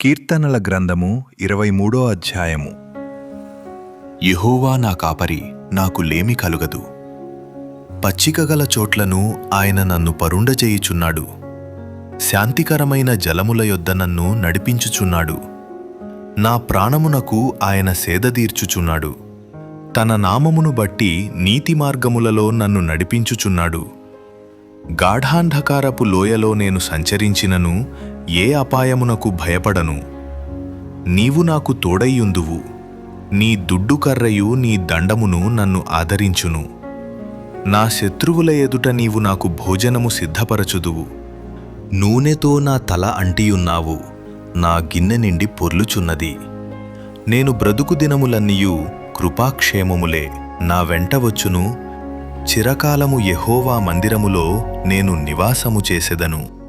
కీర్తనల గ్రంథము 23 అధ్యాయము. యెహోవా నా కాపరి, నాకు లేమి కలుగదు. పచ్చికగల చోట్లను ఆయన నన్ను పరుండజేయుచున్నాడు. శాంతికరమైన జలముల యొద్ద నన్ను నడిపించుచున్నాడు. నా ప్రాణమునకు ఆయన సేదదీర్చుచున్నాడు. తన నామమును బట్టి నీతి మార్గములలో నన్ను నడిపించుచున్నాడు. గాఢాంధకారపు లోయలో నేను సంచరించినను ఏ అపాయమునకు భయపడను. నీవు నాకు తోడైయుందువు. నీ దుడ్డు కర్రయు నీ దండమును నన్ను ఆదరించును. నా శత్రువుల ఎదుట నీవు నాకు భోజనము సిద్ధపరచుదువు. నూనెతో నా తల అంటియున్నావు. నా గిన్నె నిండి పొర్లుచున్నది. నేను బ్రతుకు దినములన్నీయు కృపాక్షేమములే నా వెంట వచ్చును. చిరకాలము యెహోవా మందిరములో నేను నివాసము చేసెదను.